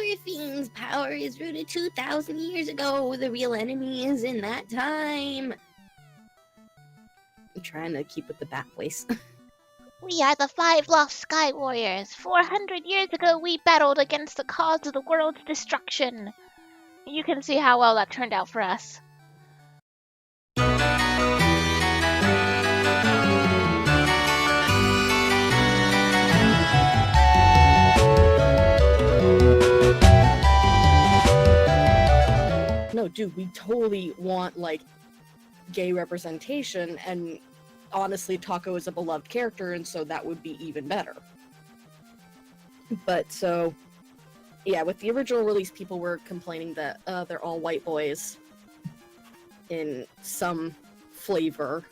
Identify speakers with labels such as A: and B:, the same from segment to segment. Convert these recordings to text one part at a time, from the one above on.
A: Everything's power is rooted 2,000 years ago. The real enemy is in that time. I'm trying to keep with the bat voice.
B: We are the 5 lost Sky Warriors. 400 years ago, we battled against the cause of the world's destruction. You can see how well that turned out for us.
A: No, dude, we totally want, like, gay representation, and honestly, Taco is a beloved character, and so that would be even better. But, so, yeah, with the original release, people were complaining that they're all white boys in some flavor.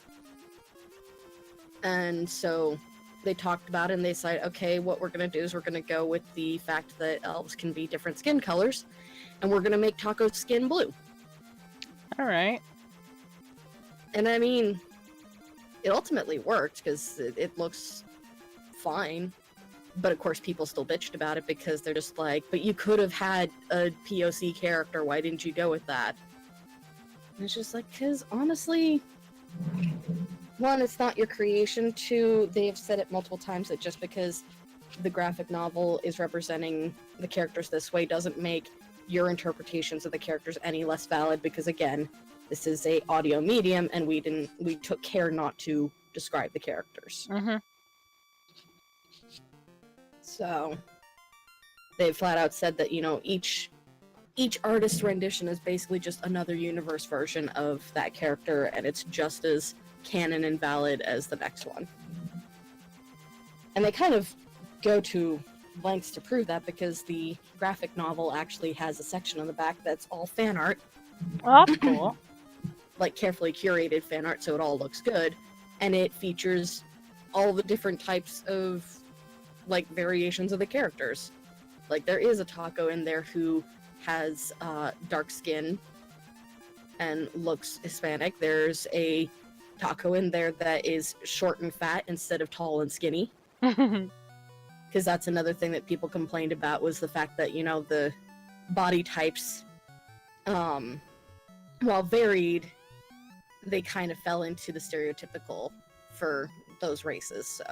A: And so they talked about it, and they decided, okay, what we're going to do is we're going to go with the fact that elves can be different skin colors, and we're going to make Taco's skin blue.
C: Alright.
A: And I mean, it ultimately worked, because it looks fine. But of course, people still bitched about it, because they're just like, but you could have had a POC character, why didn't you go with that? And it's just like, because honestly, one, it's not your creation. Two, they've said it multiple times that just because the graphic novel is representing the characters this way doesn't make your interpretations of the characters any less valid, because again, this is a audio medium, and we took care not to describe the characters.
C: Mm-hmm.
A: So they flat out said that, you know, each artist's rendition is basically just another universe version of that character, and it's just as canon and valid as the next one. And they kind of go to lengths to prove that, because the graphic novel actually has a section on the back that's all fan art.
C: Oh, that's cool.
A: Like, carefully curated fan art, so it all looks good. And it features all the different types of, like, variations of the characters. Like, there is a Taco in there who has dark skin and looks Hispanic. There's a Taco in there that is short and fat instead of tall and skinny. Because that's another thing that people complained about, was the fact that, you know, the body types, while varied, they kind of fell into the stereotypical for those races, so.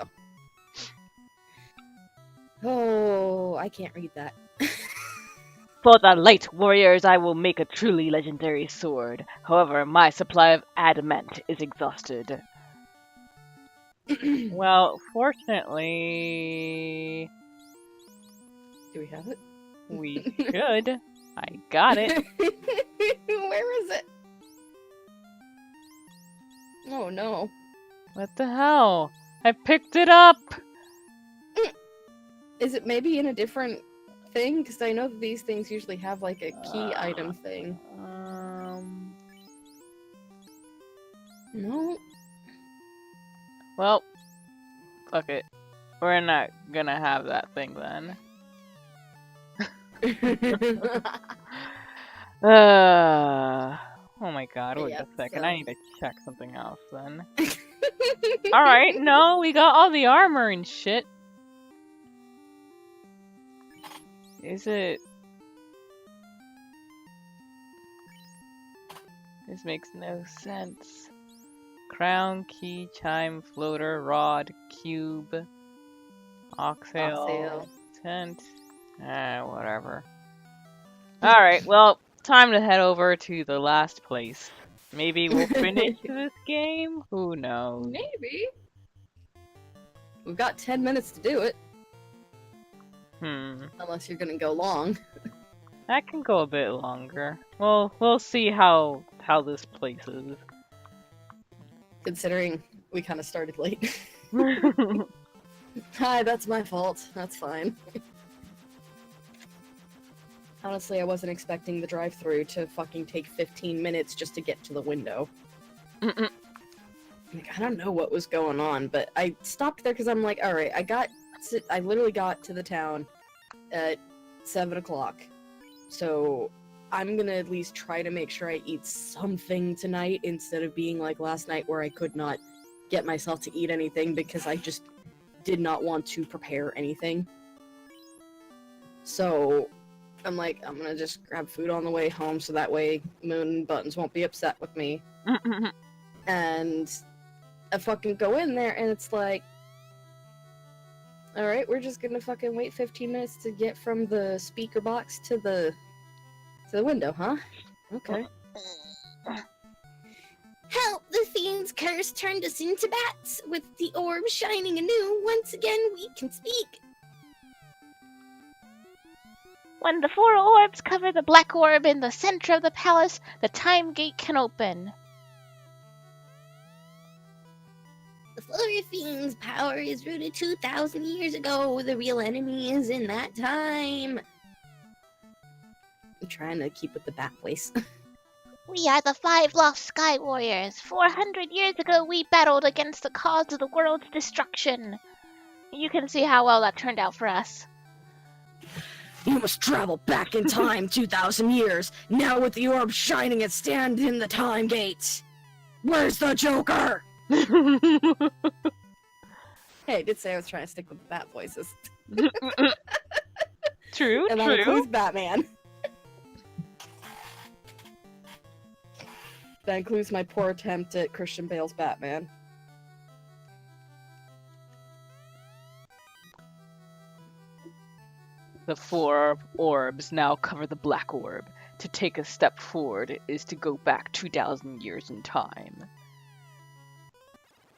A: Oh, I can't read that.
C: For the light warriors, I will make a truly legendary sword. However, my supply of adamant is exhausted. Well, fortunately,
A: Do we have it?
C: we should. I got it.
A: Where is it? Oh no.
C: What the hell? I picked it up!
A: Is it maybe in a different thing? Because I know that these things usually have like a key item thing. No.
C: Well, fuck it. We're not gonna have that thing then. Oh my god, wait a second. I need to check something else then. Alright, no, we got all the armor and shit. Is it... This makes no sense. Crown, key, chime, floater, rod, cube, oxtail, tent, whatever. Alright, well, time to head over to the last place. Maybe we'll finish this game? Who knows?
A: Maybe. We've got 10 minutes to do it. Unless you're gonna go long.
C: That can go a bit longer. Well, we'll see how this place is.
A: Considering we kind of started late. Hi, that's my fault. That's fine. Honestly, I wasn't expecting the drive-thru to fucking take 15 minutes just to get to the window. Like, I don't know what was going on, but I stopped there because I'm like, alright, I literally got to the town at 7 o'clock. So I'm gonna at least try to make sure I eat something tonight instead of being like last night where I could not get myself to eat anything because I just did not want to prepare anything. So I'm like, I'm gonna just grab food on the way home so that way Moon and Buttons won't be upset with me. And I fucking go in there and it's like, alright, we're just gonna fucking wait 15 minutes to get from the speaker box to the window, huh? Okay. Help! The fiend's curse turned us into bats! With the orb shining anew, once again we can speak!
B: When the 4 orbs cover the black orb in the center of the palace, the time gate can open.
A: The Flurry Fiend's power is rooted 2,000 years ago. The real enemy is in that time. I'm trying to keep with the bat voice.
B: We are the 5 lost Sky Warriors. 400 years ago, we battled against the cause of the world's destruction. You can see how well that turned out for us.
A: You must travel back in time 2,000 years. Now with the orb shining and stand in the time gate. Where's the Joker? Hey, I did say I was trying to stick with the bat voices.
C: True,
A: And that
C: true.
A: includes Batman. That includes my poor attempt at Christian Bale's Batman.
C: The 4 orbs now cover the black orb. To take a step forward is to go back 2,000 years in time.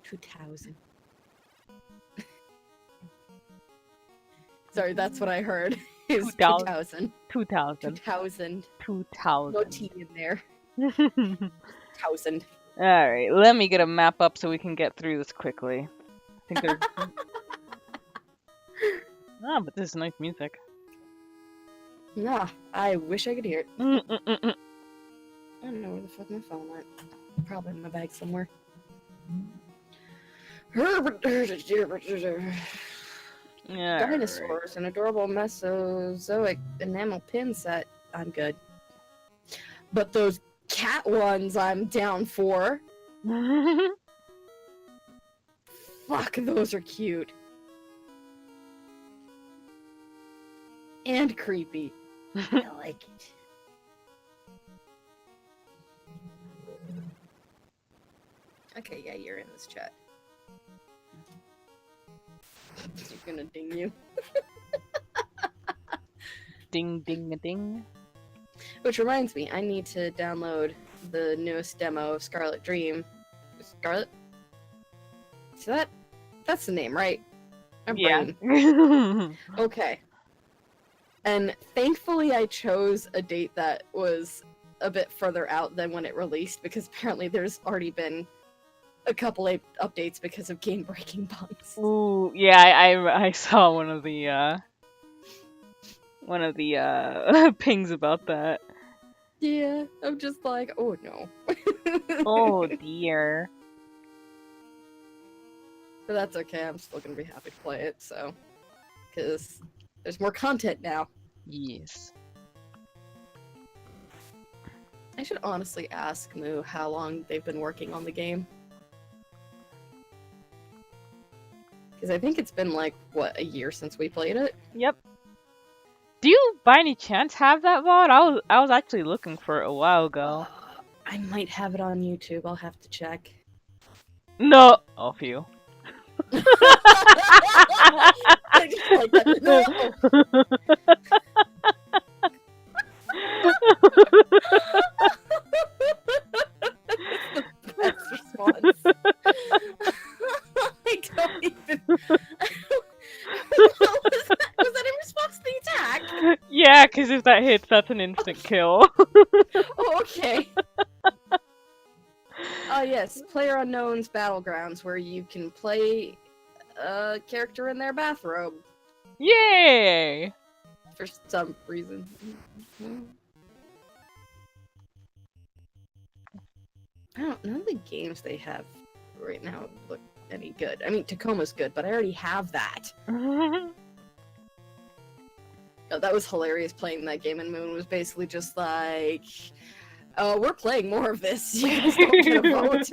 A: 2,000. Sorry, that's what I heard. Is
C: 2,000.
A: 2,000.
C: 2,000.
A: 2,000.
C: 2,000.
A: No T in there. 1,000.
C: Alright, let me get a map up so we can get through this quickly. I think there's... but this is nice music.
A: Nah, I wish I could hear it. I don't know where the fuck my phone went. Probably in my bag somewhere.
C: Yeah.
A: Dinosaurs, an adorable Mesozoic enamel pin set. I'm good. But those cat ones I'm down for. Fuck, those are cute. And creepy. I like it. Okay, yeah, you're in this chat. He's gonna ding you.
C: Ding, ding, a ding.
A: Which reminds me, I need to download the newest demo of Scarlet Dream. Scarlet? So that's the name, right? My brain.
C: Yeah.
A: Okay. And thankfully I chose a date that was a bit further out than when it released, because apparently there's already been a couple updates because of game-breaking bugs.
C: Ooh, yeah, I saw one of the pings about that.
A: Yeah, I'm just like, oh no.
C: Oh dear.
A: But that's okay, I'm still gonna be happy to play it, so. Because there's more content now.
C: Yes.
A: I should honestly ask Moo how long they've been working on the game. Because I think it's been like, what, a year since we played it?
C: Yep. Do you by any chance have that VOD? I was actually looking for it a while ago.
A: I might have it on YouTube, I'll have to check.
C: No! Oh, phew.
A: I just like that. No! That's the best response. I don't even... was that in response to the attack?
C: Yeah, because if that hits, that's an instant kill.
A: Oh, okay. Oh yes, PlayerUnknown's Battlegrounds, where you can play a character in their bathrobe.
C: Yay!
A: For some reason. I don't know, the games they have right now look any good. I mean, Tacoma's good, but I already have that. Oh, that was hilarious playing that game, and Moon was basically just like, oh, we're playing more of this. You guys don't get a vote.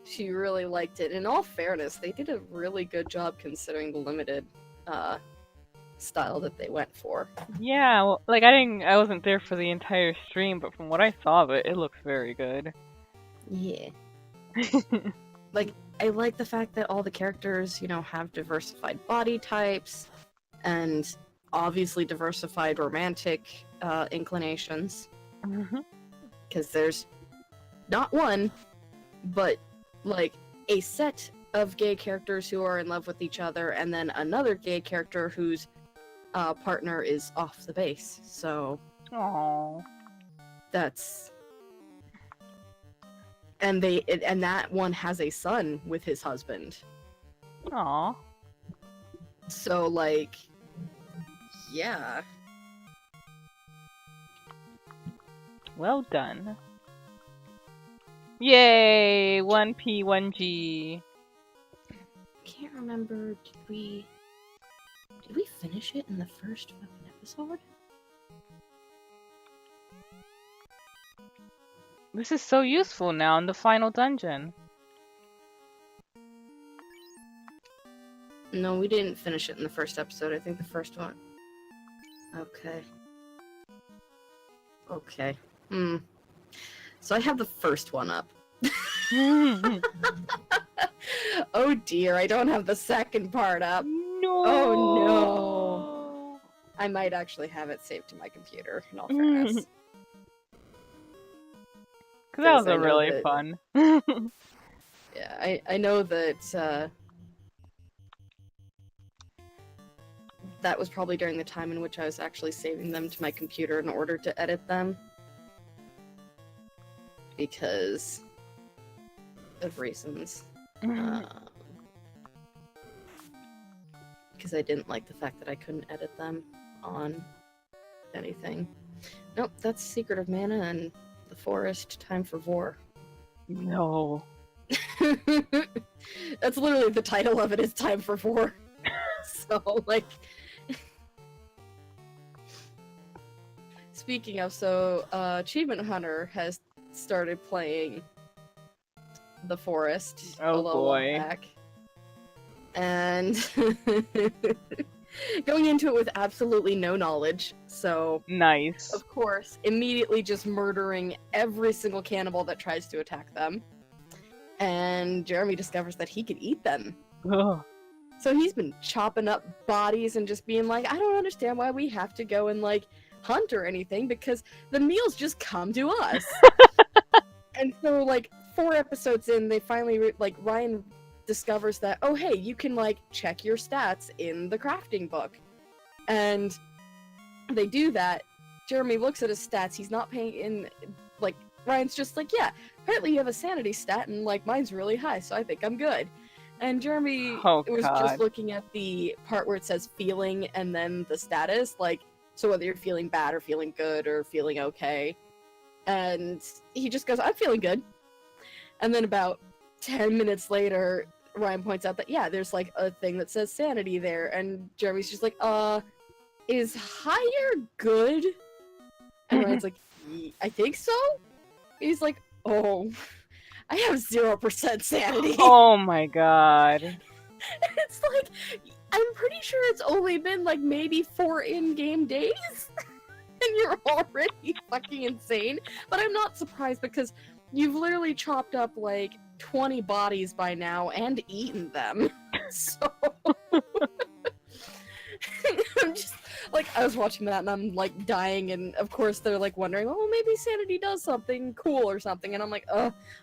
A: She really liked it. In all fairness, they did a really good job considering the limited style that they went for.
C: Yeah, well, like I wasn't there for the entire stream, but from what I saw of it, it looks very good.
A: Yeah. Like, I like the fact that all the characters, you know, have diversified body types and obviously diversified romantic inclinations. Because there's not one, but like a set of gay characters who are in love with each other, and then another gay character whose partner is off the base. So
C: Aww.
A: that's and that one has a son with his husband.
C: Aww.
A: So like, yeah.
C: Well done. Yay! 1P, 1G.
A: Can't remember. Did we finish it in the first fucking episode?
C: This is so useful now in the final dungeon.
A: No, we didn't finish it in the first episode. I think the first one. Okay. Okay. So I have the first one up. Oh dear, I don't have the second part up.
C: No.
A: Oh no. I might actually have it saved to my computer, in all fairness.
C: Because that was
A: I
C: a
A: know
C: really
A: that-
C: fun.
A: Yeah, I know that that was probably during the time in which I was actually saving them to my computer in order to edit them. Because of reasons. Because I didn't like the fact that I couldn't edit them on anything. Nope, that's Secret of Mana and the Forest, Time for Vor.
C: No.
A: That's literally the title of it, is Time for Vor. So, like... Speaking of, so, Achievement Hunter has started playing The Forest
C: Oh,
A: a little while
C: boy.
A: back. And going into it with absolutely no knowledge, so
C: Nice.
A: of course, immediately just murdering every single cannibal that tries to attack them. And Jeremy discovers that he can eat them.
C: Ugh.
A: So he's been chopping up bodies and just being like, I don't understand why we have to go and, like, hunt or anything, because the meals just come to us. And so, like, 4 episodes in, they finally, Ryan discovers that, oh, hey, you can, like, check your stats in the crafting book. And they do that. Jeremy looks at his stats, he's not paying in, like, Ryan's just like, yeah, apparently you have a sanity stat, and, like, mine's really high, so I think I'm good. And Jeremy
C: Oh,
A: was
C: God.
A: just looking at the part where it says feeling and then the status, like, so whether you're feeling bad or feeling good or feeling okay. And he just goes, I'm feeling good. And then about 10 minutes later, Ryan points out that, yeah, there's, like, a thing that says sanity there. And Jeremy's just like, is higher good? And Ryan's like, I think so? He's like, oh, I have 0% sanity.
C: Oh my god.
A: It's like, I'm pretty sure it's only been, like, maybe 4 in-game days? And you're already fucking insane. But I'm not surprised, because you've literally chopped up, like, 20 bodies by now and eaten them. So... I'm just, like, I was watching that and I'm, like, dying, and of course they're, like, wondering, oh, maybe sanity does something cool or something, and I'm like,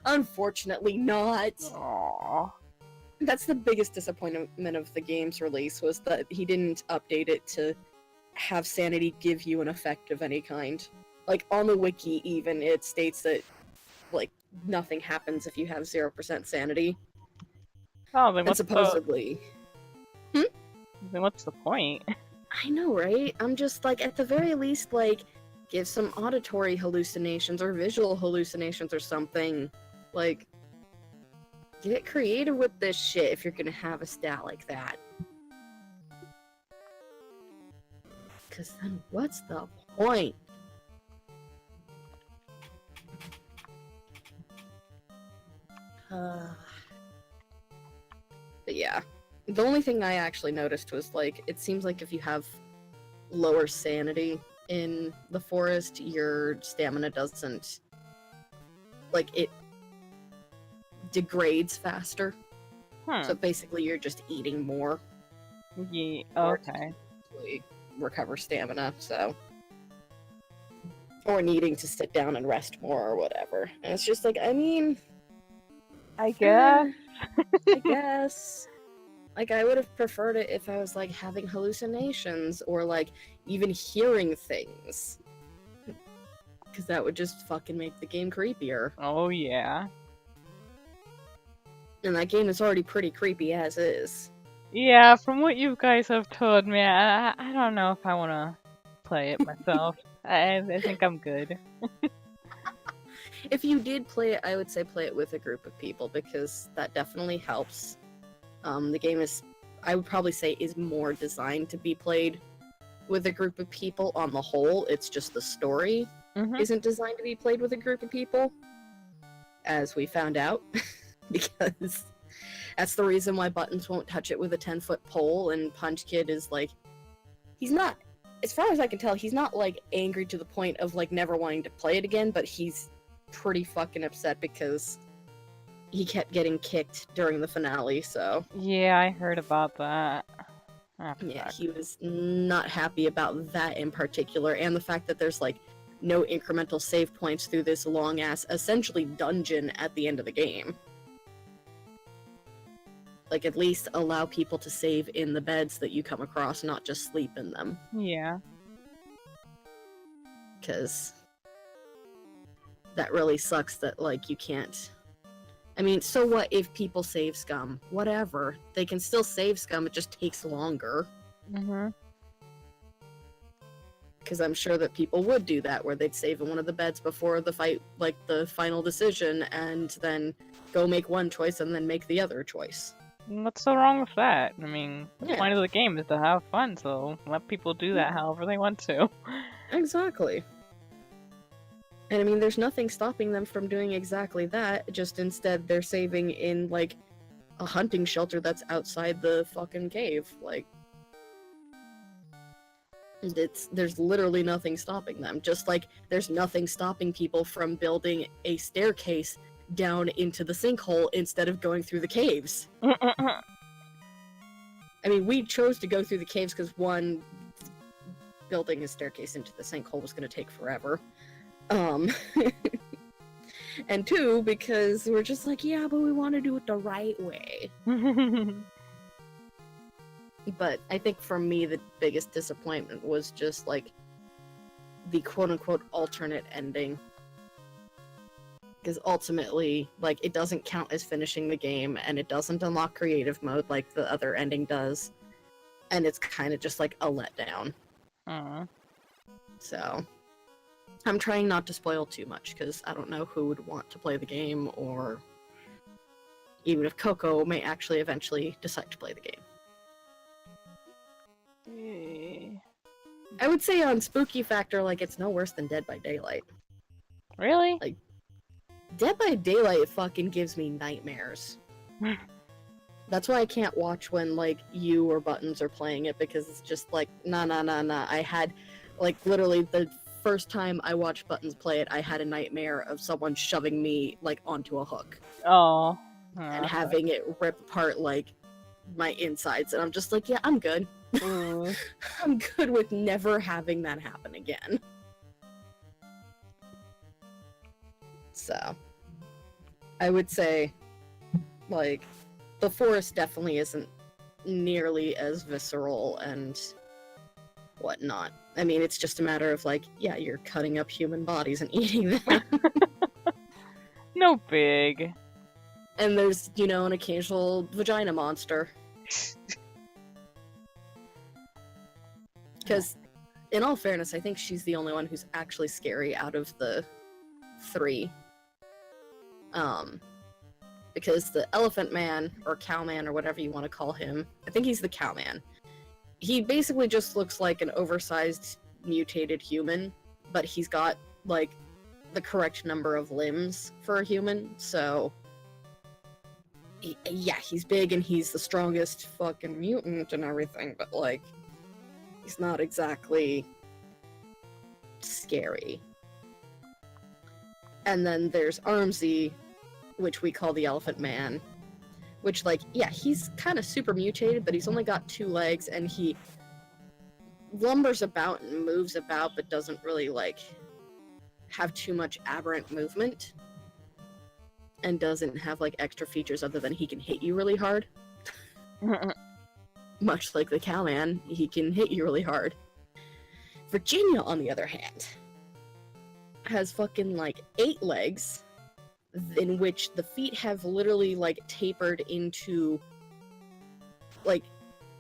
A: unfortunately not.
C: Aww.
A: That's the biggest disappointment of the game's release, was that he didn't update it to have sanity give you an effect of any kind. Like, on the wiki even, it states that, like, nothing happens if you have 0% sanity.
C: Oh, then
A: And
C: what's
A: supposedly...
C: then what's the point?
A: I know, right? I'm just like, at the very least, like, give some auditory hallucinations or visual hallucinations or something. Like, get creative with this shit if you're gonna have a stat like that. Because then what's the point? But yeah. The only thing I actually noticed was, like, it seems like if you have lower sanity in the forest, your stamina doesn't, like, it degrades faster. So basically you're just eating more.
C: Yeah,
A: Or
C: okay.
A: to recover stamina, so. Or needing to sit down and rest more or whatever. And it's just like, I mean,
C: I guess.
A: I guess. Like, I would have preferred it if I was, like, having hallucinations or, like, even hearing things. Because that would just fucking make the game creepier.
C: Oh, yeah.
A: And that game is already pretty creepy as is.
C: Yeah, from what you guys have told me, I don't know if I want to play it myself. I think I'm good.
A: If you did play it, I would say play it with a group of people, because that definitely helps. The game is, I would probably say, is more designed to be played with a group of people on the whole. It's just the story isn't designed to be played with a group of people, as we found out. Because that's the reason why Buttons won't touch it with a 10-foot pole, and Punch Kid is like, he's not, as far as I can tell, he's not like angry to the point of like never wanting to play it again, but he's pretty fucking upset because he kept getting kicked during the finale, so.
C: Yeah, I heard about that.
A: Yeah, he was not happy about that in particular, and the fact that there's like no incremental save points through this long ass, essentially dungeon at the end of the game. Like, at least allow people to save in the beds that you come across, not just sleep in them.
C: Yeah.
A: Because that really sucks that, like, you can't. I mean, so what if people save scum? Whatever. They can still save scum, it just takes longer. Because I'm sure that people would do that, where they'd save in one of the beds before the fight, like, the final decision, and then go make one choice and then make the other choice.
C: What's so wrong with that? I mean, the
A: Yeah.
C: point of the game is to have fun, so let people do that however they want to.
A: Exactly. And I mean, there's nothing stopping them from doing exactly that, just instead they're saving in, like, a hunting shelter that's outside the fucking cave. Like, there's literally nothing stopping them. Just like there's nothing stopping people from building a staircase down into the sinkhole instead of going through the caves. I mean, we chose to go through the caves because, one, building a staircase into the sinkhole was going to take forever. And two, because we're just like, yeah, but we want to do it the right way. But I think for me, the biggest disappointment was just, like, the quote-unquote alternate ending. Because ultimately, like, it doesn't count as finishing the game, and it doesn't unlock creative mode like the other ending does. And it's kind of just, like, a letdown. So, I'm trying not to spoil too much, because I don't know who would want to play the game, or even if Coco may actually eventually decide to play the game. I would say on spooky factor, like, it's no worse than Dead by Daylight.
C: Really?
A: Like, Dead by Daylight fucking gives me nightmares. That's why I can't watch when, like, you or Buttons are playing it, because it's just like, nah. I had, like, literally the first time I watched Buttons play it, I had a nightmare of someone shoving me, like, onto a hook.
C: Oh.
A: And having it rip apart, like, my insides, and I'm just like, yeah, I'm good. I'm good with never having that happen again. So, I would say, like, the forest definitely isn't nearly as visceral and whatnot. I mean, it's just a matter of, like, yeah, you're cutting up human bodies and eating them.
C: No big.
A: And there's, you know, an occasional vagina monster. Because, in all fairness, I think she's the only one who's actually scary out of the three. Because the Elephant Man, or Cow Man, or whatever you want to call him, I think he's the Cow Man. He basically just looks like an oversized, mutated human, but he's got, like, the correct number of limbs for a human, so... yeah, he's big and he's the strongest fucking mutant and everything, but, like... He's not exactly scary. And then there's Armsy, which we call the Elephant Man. Which, like, yeah, he's kind of super mutated, but he's only got 2 legs, and he lumbers about and moves about, but doesn't really, like, have too much aberrant movement. And doesn't have, like, extra features other than he can hit you really hard. Much like the Cowman, he can hit you really hard. Virginia, on the other hand, has fucking, like, 8 legs, in which the feet have literally, like, tapered into, like,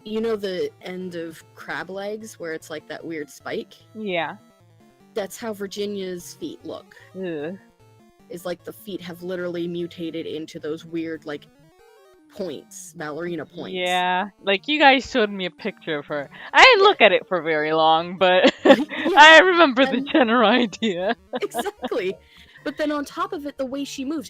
A: you know the end of crab legs, where it's, like, that weird spike?
C: Yeah.
A: That's how Virginia's feet look.
C: Ugh.
A: Is, like, the feet have literally mutated into those weird, like, points, ballerina points.
C: Yeah, like you guys showed me a picture of her. I didn't look at it for very long, but
A: Yeah,
C: I remember the
A: and-
C: general idea.
A: Exactly. But then on top of it, the way she moves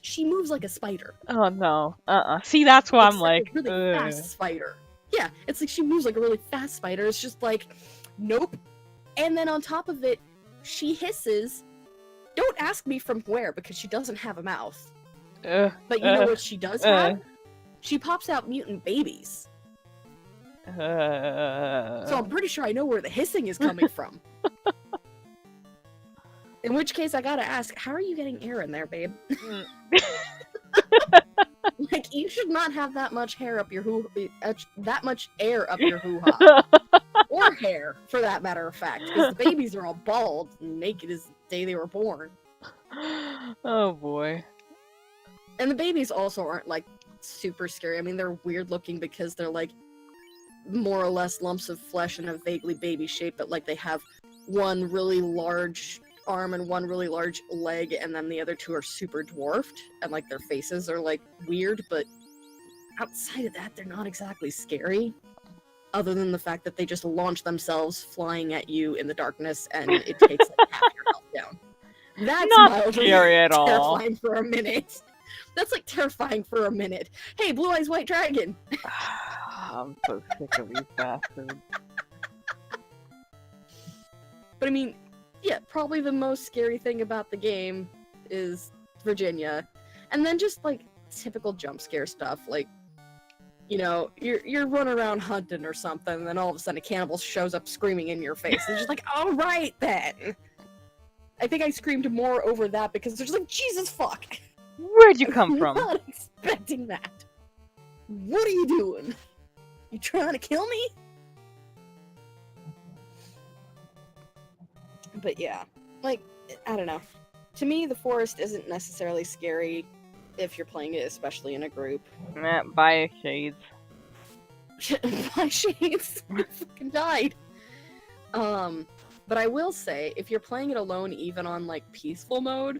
A: like a spider.
C: Oh no. See, that's why I'm
A: Except
C: like,
A: a really fast spider. Yeah, it's like she moves like a really fast spider. It's just like, nope. And then on top of it, she hisses. Don't ask me from where, because she doesn't have a mouth. But you know what she does have? She pops out mutant babies. So I'm pretty sure I know where the hissing is coming from. In which case, I gotta ask, how are you getting air in there, babe? Like, you should not have that much hair up your that much air up your hoo-ha. Or hair, for that matter of fact, because the babies are all bald and naked as the day they were born.
C: Oh boy.
A: And the babies also aren't, like, super scary. I mean, they're weird looking because they're, like, more or less lumps of flesh in a vaguely baby shape, but, like, they have one really large arm and one really large leg, and then the other 2 are super dwarfed, and, like, their faces are, like, weird, but outside of that, they're not exactly scary. Other than the fact that they just launch themselves flying at you in the darkness, and it takes, like, half your health down. That's
C: Not
A: mildly
C: scary at all.
A: terrifying for a minute. That's, like, terrifying for a minute. Hey, Blue Eyes White Dragon!
C: I'm so sick of these bastards.
A: But I mean, yeah, probably the most scary thing about the game is Virginia. And then just, like, typical jump scare stuff, like, you know, you're running around hunting or something, and then all of a sudden a cannibal shows up screaming in your face. It's just like, alright then! I think I screamed more over that because they're just like, Jesus fuck!
C: Where'd you come from?
A: I'm not expecting that. What are you doing? You trying to kill me? But yeah, like, I don't know. To me, the forest isn't necessarily scary if you're playing it, especially in a group.
C: Bye, shades.
A: My shades, I fucking died. But I will say, if you're playing it alone, even on, like, peaceful mode,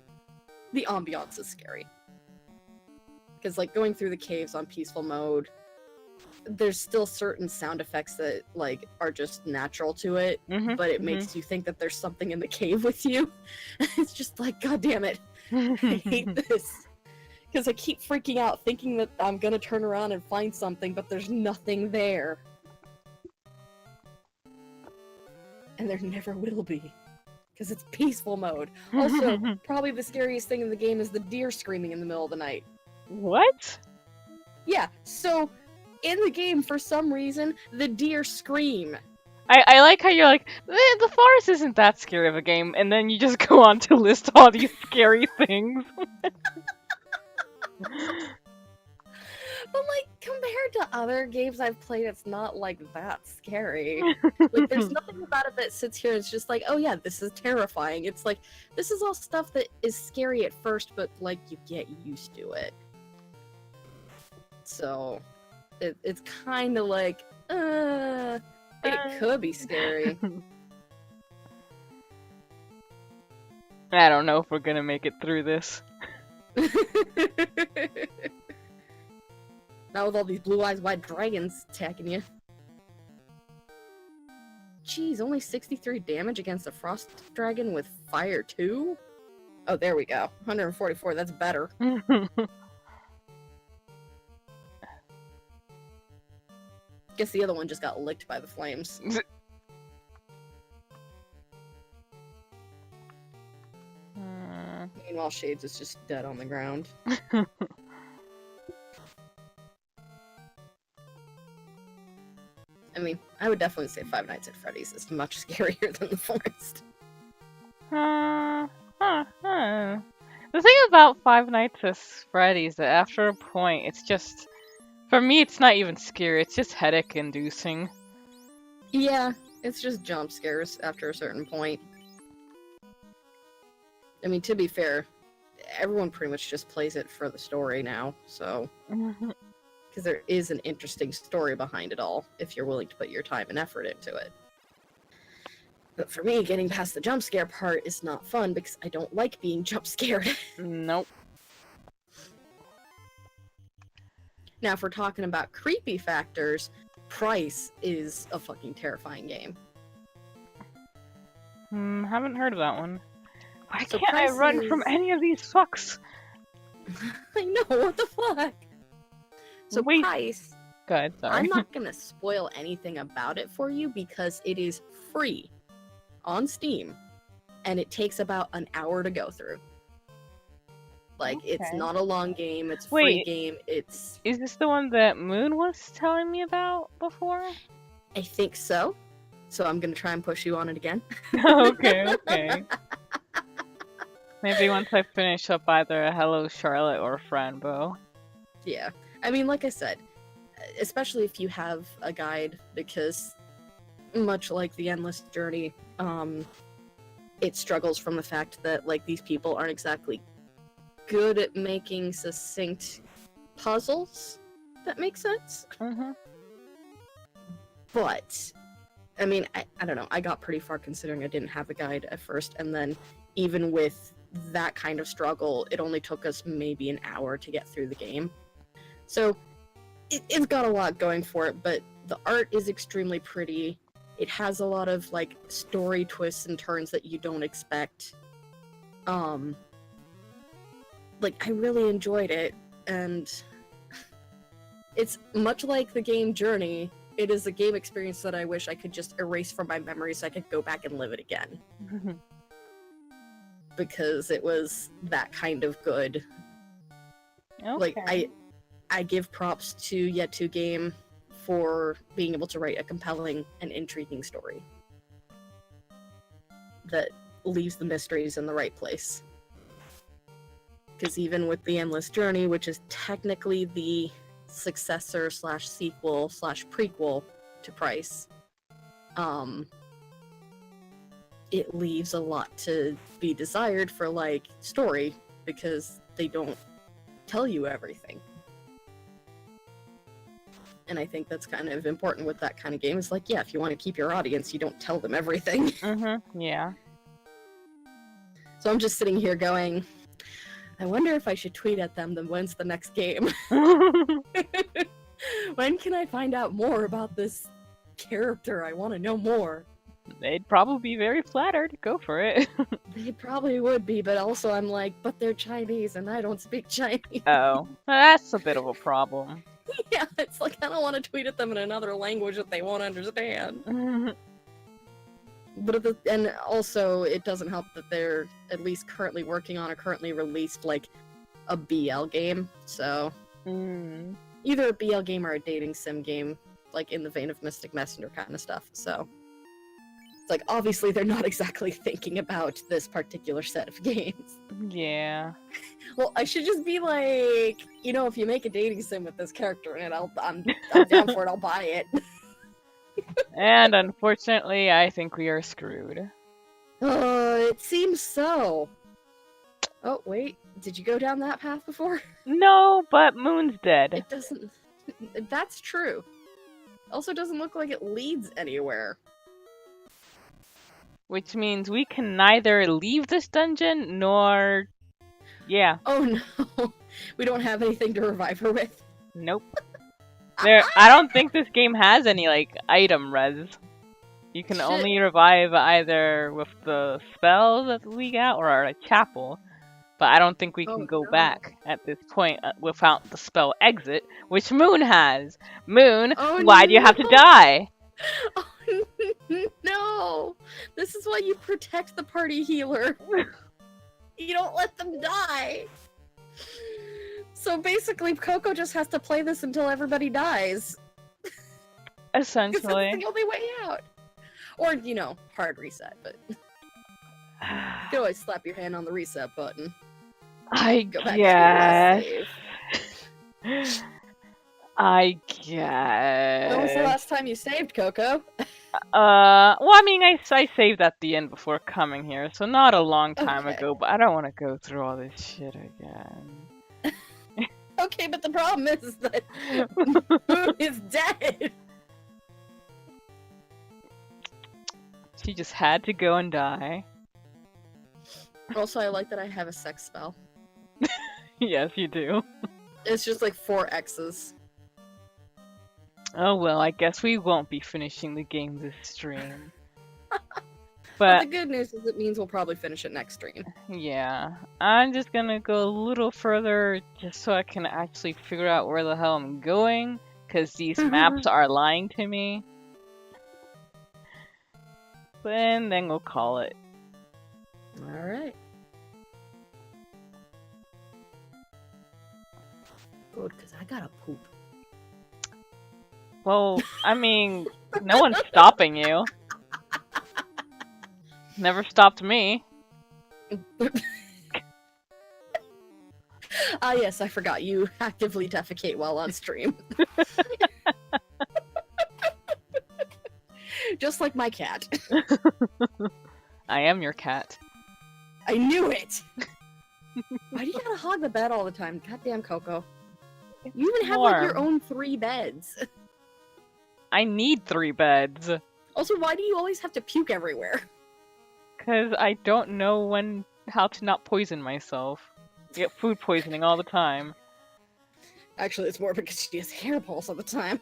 A: the ambiance is scary. Because, like, going through the caves on peaceful mode, there's still certain sound effects that, like, are just natural to it, but it makes you think that there's something in the cave with you. It's just like, god damn it, I hate this. Because I keep freaking out thinking that I'm gonna turn around and find something, but there's nothing there. And there never will be. Because it's peaceful mode. Also, probably the scariest thing in the game is the deer screaming in the middle of the night.
C: What?
A: Yeah, so in the game, for some reason, the deer scream.
C: I like how you're like, the forest isn't that scary of a game, and then you just go on to list all these scary things.
A: But, like, compared to other games I've played, it's not, like, that scary. Like, there's nothing about it that sits here and it's just like, oh yeah, this is terrifying. It's like, this is all stuff that is scary at first, but, like, you get used to it. So, it's kind of like, it could be scary.
C: I don't know if we're gonna make it through this.
A: Not with all these blue eyes white dragons attacking you. Jeez, only 63 damage against a frost dragon with fire too? Oh, there we go. 144, that's better. Guess the other one just got licked by the flames. Meanwhile, Shades is just dead on the ground. I mean, I would definitely say Five Nights at Freddy's is much scarier than the forest.
C: The thing about Five Nights at Freddy's that after a point, it's just, for me, it's not even scary. It's just headache-inducing.
A: Yeah, it's just jump scares after a certain point. I mean, to be fair, everyone pretty much just plays it for the story now, so... Because there is an interesting story behind it all, if you're willing to put your time and effort into it. But for me, getting past the jump scare part is not fun, because I don't like being jump scared.
C: Nope.
A: Now, if we're talking about creepy factors, Price is a fucking terrifying game.
C: Haven't heard of that one. Why
A: So
C: can't I
A: Price
C: run from
A: is-
C: any of these fucks?
A: I know, what the fuck? So
C: Wait.
A: Price,
C: Good, sorry.
A: I'm not gonna spoil anything about it for you because it is free on Steam, and it takes about an hour to go through. Like, it's
C: Okay.
A: not a long game, it's a free
C: Wait.
A: game, it's...
C: Is this the one that Moon was telling me about before?
A: I think so. So I'm gonna try and push you on it again.
C: Okay. Maybe once I finish up either a Hello Charlotte or Franbo.
A: Yeah. I mean, like I said, especially if you have a guide, because much like the Endless Journey, it struggles from the fact that, like, these people aren't exactly good at making succinct puzzles. That makes sense? But, I mean, I don't know, I got pretty far considering I didn't have a guide at first, and then even with that kind of struggle, it only took us maybe an hour to get through the game. So, it's got a lot going for it, but the art is extremely pretty. It has a lot of, like, story twists and turns that you don't expect. Like, I really enjoyed it, and it's much like the game Journey. It is a game experience that I wish I could just erase from my memory so I could go back and live it again. Because it was that kind of good.
C: Okay.
A: Like, I give props to Yet2 Game for being able to write a compelling and intriguing story that leaves the mysteries in the right place. Because even with The Endless Journey, which is technically the successor slash sequel slash prequel to Price, it leaves a lot to be desired for, like, story, because they don't tell you everything. And I think that's kind of important with that kind of game. It's like, yeah, if you want to keep your audience, you don't tell them everything.
C: Yeah.
A: So I'm just sitting here going, I wonder if I should tweet at them, then when's the next game? When can I find out more about this character? I want to know more.
C: They'd probably be very flattered. Go for it.
A: They probably would be, but also I'm like, but they're Chinese and I don't speak Chinese.
C: Oh, that's a bit of a problem.
A: Yeah, it's like I don't want to tweet at them in another language that they won't understand. But and also, it doesn't help that they're at least currently working on a currently released, like, a BL game. So, either a BL game or a dating sim game, like in the vein of Mystic Messenger kind of stuff. So, it's like, obviously they're not exactly thinking about this particular set of games.
C: Yeah.
A: Well, I should just be like, you know, if you make a dating sim with this character in it, I'm down for it, I'll buy it.
C: And unfortunately, I think we are screwed.
A: It seems so. Oh, wait. Did you go down that path before?
C: No, but Moon's dead.
A: It doesn't... That's true. Also doesn't look like it leads anywhere.
C: Which means we can neither leave this dungeon, nor... Yeah.
A: Oh no. We don't have anything to revive her with.
C: Nope. I don't think this game has any, like, item res. You can
A: Shit.
C: only revive either with the spell that we got or a chapel. But I don't think we can go back at this point without the spell exit, which Moon has. Moon, why do you have to die?
A: Oh no! This is why you protect the party healer. You don't let them die. So basically, Coco just has to play this until everybody dies. Because that's
C: Essentially.
A: the only way out. Or, you know, hard reset, but you can always slap your hand on the reset button.
C: I
A: Go back to your last
C: guess.
A: save.
C: I
A: When was the
C: guess.
A: last time you saved, Coco?
C: Well, I mean, I saved at the end before coming here, so not a long time
A: Okay.
C: ago, but I don't want to go through all this shit again.
A: Okay, but the problem is that Moon is dead.
C: She just had to go and die.
A: Also, I like that I have a sex spell.
C: Yes, you do.
A: It's just like 4 X's.
C: Oh well, I guess we won't be finishing the game this stream.
A: But the
C: But
A: good news is it means we'll probably finish it next stream.
C: yeah, I'm just gonna go a little further just so I can actually figure out where the hell I'm going, because these maps are lying to me. And then we'll call it.
A: Alright. Good, because I gotta poop.
C: Well, I mean, no one's stopping you. Never stopped me.
A: Ah, yes, I forgot. You actively defecate while on stream. Just like my cat.
C: I am your cat.
A: I knew it! Why do you gotta hog the bed all the time? Goddamn, Coco. You even have like your
C: Warm.
A: own 3 beds.
C: I need 3 beds.
A: Also, why do you always have to puke everywhere?
C: Because I don't know how to not poison myself. I get food poisoning all the time.
A: Actually, it's more because she has hair balls all the time.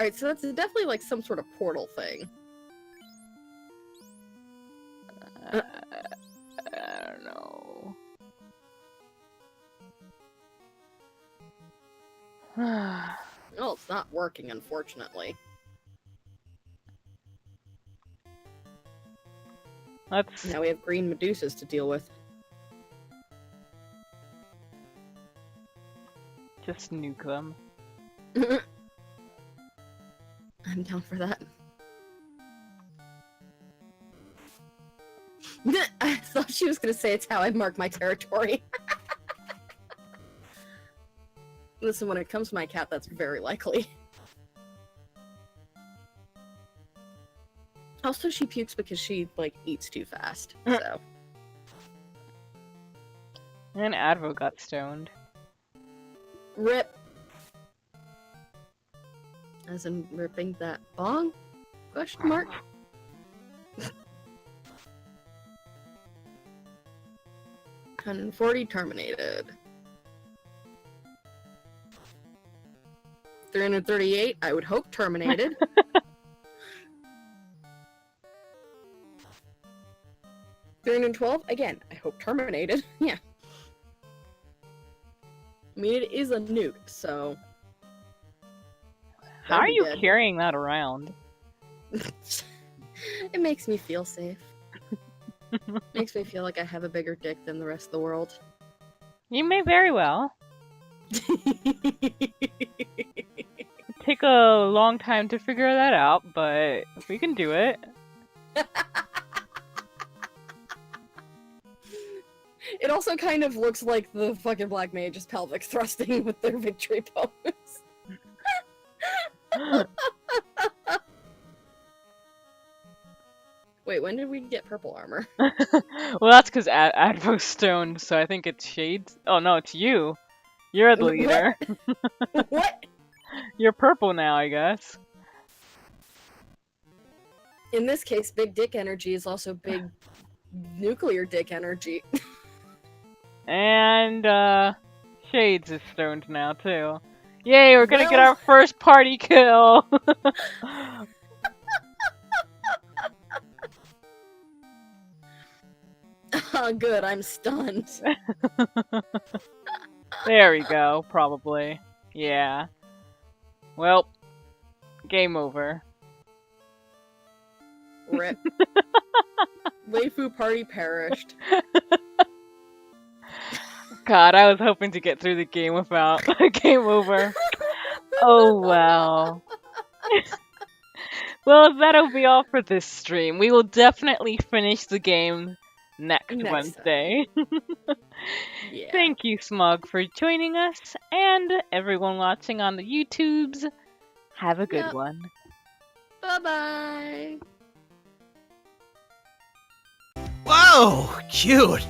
A: Alright, so that's definitely like some sort of portal thing.
C: I don't know.
A: Well, it's not working, unfortunately.
C: Let's
A: Now we have green Medusas to deal with.
C: just nuke them.
A: I'm down for that. I thought she was gonna say it's how I mark my territory. Listen, when it comes to my cat, that's very likely. Also, she pukes because she, like, eats too fast, so...
C: And Advo got stoned.
A: RIP! As in ripping that bong? Question mark? 140 terminated. 338, I would hope terminated. $312, again, I hope terminated. Yeah. I mean, it is a nuke, so...
C: How
A: that'd
C: are
A: be
C: you
A: good.
C: carrying that around?
A: It makes me feel safe. Makes me feel like I have a bigger dick than the rest of the world.
C: You may very well. Take a long time to figure that out, but we can do it.
A: It also kind of looks like the fucking Black Mage's pelvic thrusting with their victory pose. Wait, when did we get purple armor?
C: Well, that's because Advo's stoned, so I think it's Shades. Oh no, it's you. You're the leader.
A: What?
C: You're purple now, I guess.
A: In this case, big dick energy is also big nuclear dick energy.
C: And, Shades is stoned now, too. Yay, we're gonna get
A: Well-
C: our first party kill!
A: Oh, good, I'm stunned.
C: There we go, probably. Yeah. Well, game over.
A: Rip. Leifu party perished.
C: God, I was hoping to get through the game without game over. Oh well. Well, that'll be all for this stream. We will definitely finish the game next
A: Next
C: Wednesday.
A: Yeah.
C: Thank you, Smug, for joining us, and everyone watching on the YouTubes. Have a good
A: Yep.
C: one.
A: Bye-bye.
D: Whoa, cute.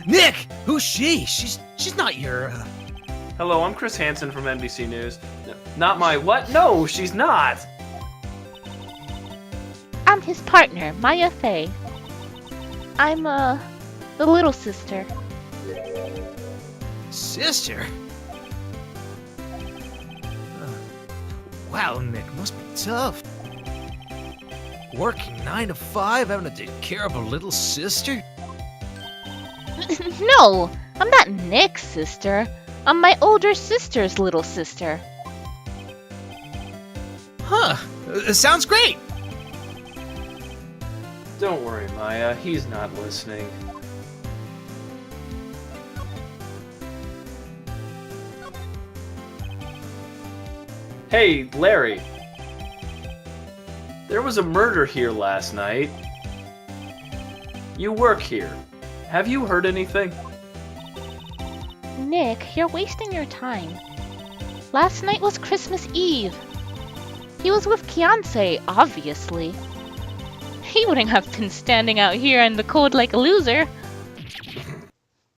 D: Nick, who's she? She's not your.
E: Hello, I'm Chris Hansen from NBC News. No, not my what? No, she's not.
B: I'm his partner, Maya Fey. I'm, the little sister.
D: Sister. Wow, Nick, must be tough. Working 9 to 5, having to take care of a little sister.
B: No, I'm not Nick's sister. I'm my older sister's little sister.
D: Huh? Sounds great.
E: Don't worry, Maya. He's not listening. Hey, Larry. There was a murder here last night. You work here. Have you heard anything?
B: Nick, you're wasting your time. Last night was Christmas Eve. He was with Kianse, obviously. He wouldn't have been standing out here in the cold like a loser.